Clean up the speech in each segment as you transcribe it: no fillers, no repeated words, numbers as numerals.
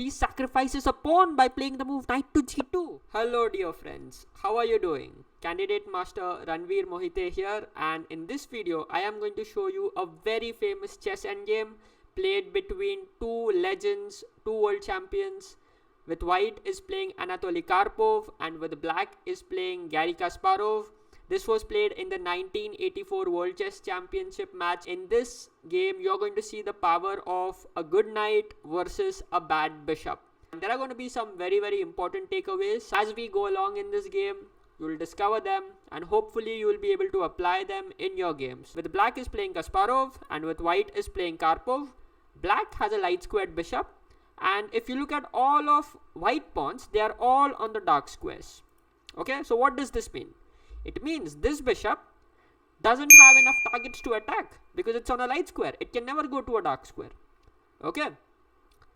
He sacrifices a pawn by playing the move knight to g2. Hello dear friends, how are you doing? Candidate Master Ranveer Mohite here, and in this video I am going to show you a very famous chess endgame played between two legends, two world champions. With white is playing Anatoly Karpov and with black is playing Garry Kasparov. This was played in the 1984 World Chess Championship match. In this game, you're going to see the power of a good knight versus a bad bishop. And there are going to be some very important takeaways. As we go along in this game, you will discover them and hopefully you will be able to apply them in your games. With black is playing Kasparov and with white is playing Karpov. Black has a light squared bishop. And if you look at all of white pawns, they are all on the dark squares. Okay, so what does this mean? It means this bishop doesn't have enough targets to attack because it's on a light square. It can never go to a dark square. Okay,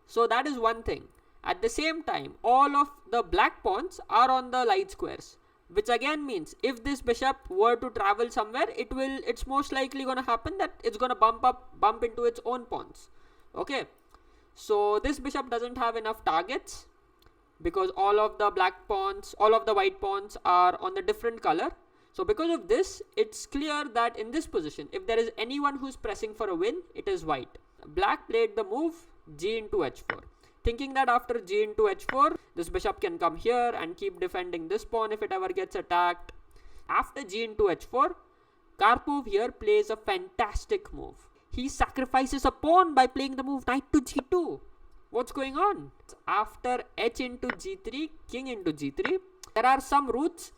so that is one thing. At the same time, all of the black pawns are on the light squares, which again means if this bishop were to travel somewhere, it's most likely going to happen that it's going to bump into its own pawns. Okay, so this bishop doesn't have enough targets because all of the white pawns are on the different color. So because of this, it's clear that in this position, if there is anyone who's pressing for a win, it is white. Black played the move g into h4, thinking that after g into h4, this bishop can come here and keep defending this pawn if it ever gets attacked. After g into h4, Karpov here plays a fantastic move. He sacrifices a pawn by playing the move knight to g2. What's going on? After h into g3, king into g3, there are some routes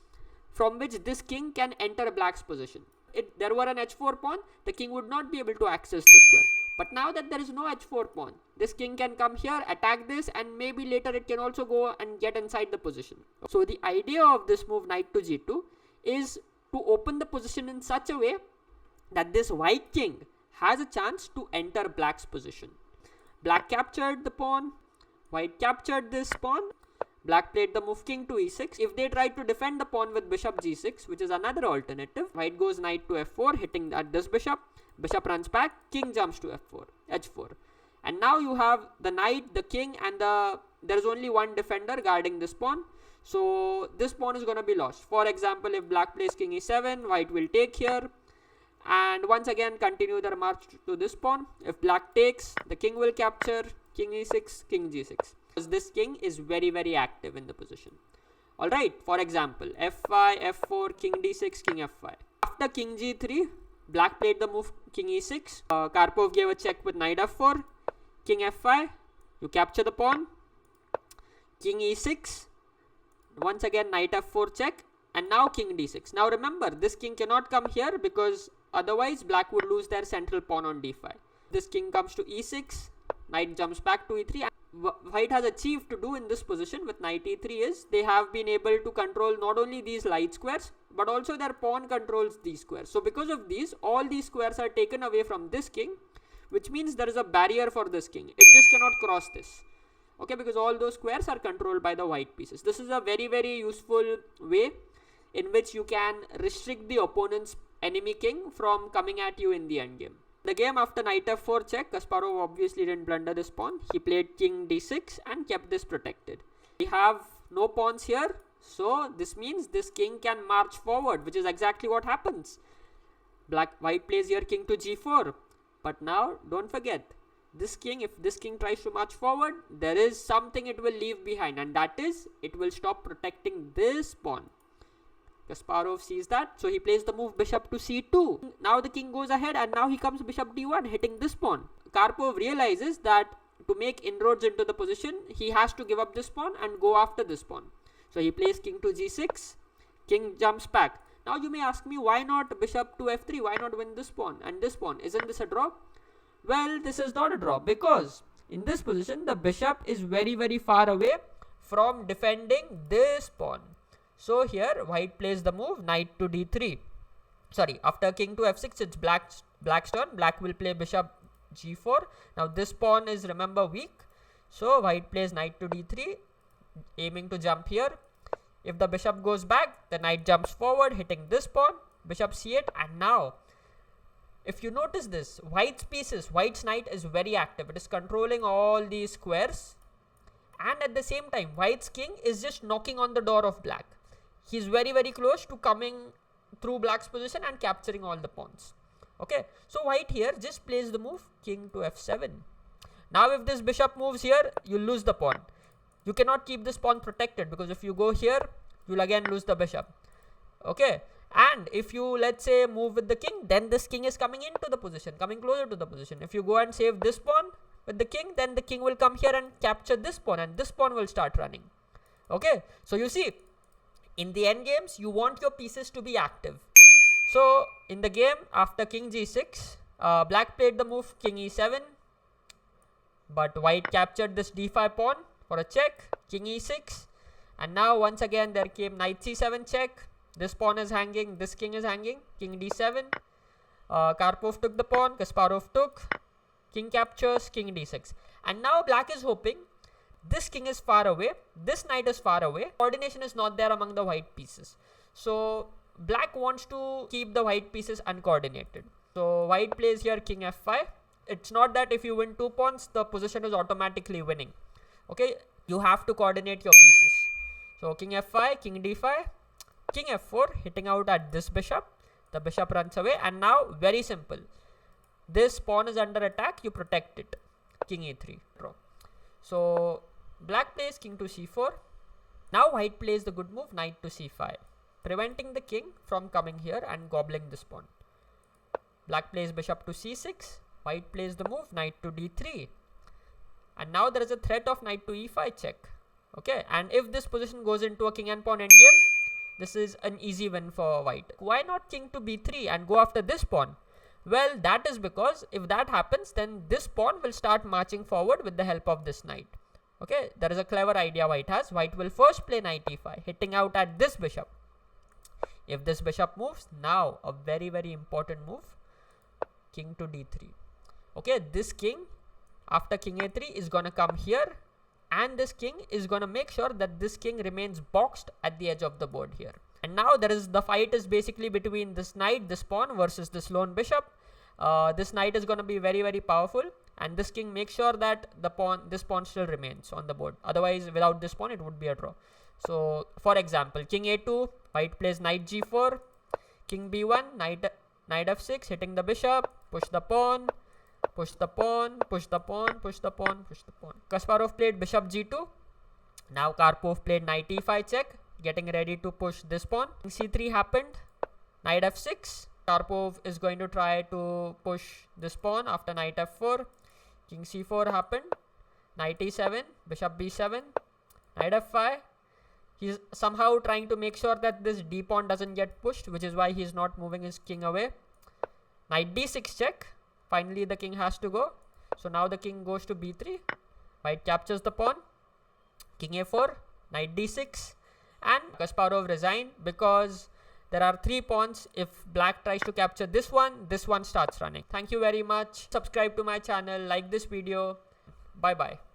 from which this king can enter black's position. If there were an h4 pawn, the king would not be able to access this square. But now that there is no h4 pawn, this king can come here, attack this, and maybe later it can also go and get inside the position. So the idea of this move knight to g2 is to open the position in such a way that this white king has a chance to enter black's position. Black captured the pawn, white captured this pawn, black played the move king to e6. If they try to defend the pawn with bishop g6, which is another alternative, white goes knight to f4, hitting at this bishop, bishop runs back, king jumps to h4. And now you have the knight, the king, and there is only one defender guarding this pawn. So this pawn is going to be lost. For example, if black plays king e7, white will take here. And once again continue their march to this pawn. If black takes, the king will capture, king e6, king g6. Because this king is very active in the position. Alright, for example, f5, f4, king d6, king f5. After king g3, black played the move king e6. Karpov gave a check with knight f4, king f5. You capture the pawn, king e6. Once again knight f4 check. And now king d6. Now remember, this king cannot come here because otherwise black would lose their central pawn on d5. This king comes to e6, knight jumps back to e3. And white has achieved to do in this position with knight e3 is they have been able to control not only these light squares but also their pawn controls these squares. So because of these, all these squares are taken away from this king, which means there is a barrier for this king. It just cannot cross this. Okay, because all those squares are controlled by the white pieces. This is a very useful way in which you can restrict the opponent's enemy king from coming at you in the endgame. The game after knight f4 check, Kasparov obviously didn't blunder this pawn. He played king d6 and kept this protected. We have no pawns here, so this means this king can march forward, which is exactly what happens. White plays here king to g4. But now, don't forget, this king, if this king tries to march forward, there is something it will leave behind, and that is, it will stop protecting this pawn. Kasparov sees that, so he plays the move bishop to c2. Now the king goes ahead and now he comes bishop d1, hitting this pawn. Karpov realizes that to make inroads into the position, he has to give up this pawn and go after this pawn. So he plays king to g6, king jumps back. Now you may ask me, why not bishop to f3? Why not win this pawn and this pawn? Isn't this a draw? Well, this is not a draw because in this position, the bishop is very far away from defending this pawn. So here white plays the move knight to d3. Sorry, after king to f6, it's black's turn. Black will play bishop g4. Now this pawn is, remember, weak. So white plays knight to d3, aiming to jump here. If the bishop goes back, the knight jumps forward, hitting this pawn, bishop c8. And now, if you notice this, white's knight is very active. It is controlling all these squares. and at the same time white's king is just knocking on the door of black. He's very close to coming through black's position and capturing all the pawns. Okay, so white here just plays the move king to f7. Now if this bishop moves here, you lose the pawn. You cannot keep this pawn protected, because if you go here, you'll again lose the bishop. Okay, and if you, let's say, move with the king, then this king is coming into the position, coming closer to the position. If you go and save this pawn with the king, then the king will come here and capture this pawn, and this pawn will start running. Okay, so you see, in the end games, you want your pieces to be active. So in the game, after king g6, black played the move king e7, but white captured this d5 pawn for a check, king e6, and now once again there came knight c7 check. This pawn is hanging, this king is hanging, king d7, Karpov took the pawn, Kasparov took, king captures, king d6, and now black is hoping this king is far away, this knight is far away, coordination is not there among the white pieces. So black wants to keep the white pieces uncoordinated. So white plays here king f5. It's not that if you win 2 pawns, the position is automatically winning. Okay, you have to coordinate your pieces. So king f5, king d5, king f4, hitting out at this bishop. The bishop runs away, and now very simple. This pawn is under attack, you protect it. King e3, draw. So black plays king to c4. Now white plays the good move knight to c5, preventing the king from coming here and gobbling this pawn. Black plays bishop to c6. White plays the move knight to d3. And now there is a threat of knight to e5 check. Okay, and if this position goes into a king and pawn endgame, this is an easy win for white. Why not king to b3 and go after this pawn? Well, that is because if that happens, then this pawn will start marching forward with the help of this knight. Okay, there is a clever idea white has. White will first play knight e5, hitting out at this bishop. If this bishop moves, now a very important move, king to d3. Okay, this king after king a3 is gonna come here, and this king is gonna make sure that this king remains boxed at the edge of the board here. And now the fight is basically between this knight, this pawn versus this lone bishop. This knight is gonna be very powerful, and this king makes sure that this pawn still remains on the board. Otherwise, without this pawn, it would be a draw. So for example, king a2, white plays knight g4, king b1, knight f6, hitting the bishop, push the pawn, push the pawn, push the pawn, push the pawn, push the pawn. Kasparov played bishop g2. Now Karpov played knight e5 check, getting ready to push this pawn. King c3 happened, knight f6. Karpov is going to try to push this pawn after knight f4. King c4 happened, knight e7, bishop b7, knight f5. He's somehow trying to make sure that this d pawn doesn't get pushed, which is why he's not moving his king away. Knight d6 check. Finally, the king has to go. So now the king goes to b3. White captures the pawn. King a4, knight d6, and Kasparov resigned because there are 3 pawns. If black tries to capture this one starts running. Thank you very much. Subscribe to my channel, like this video. Bye bye.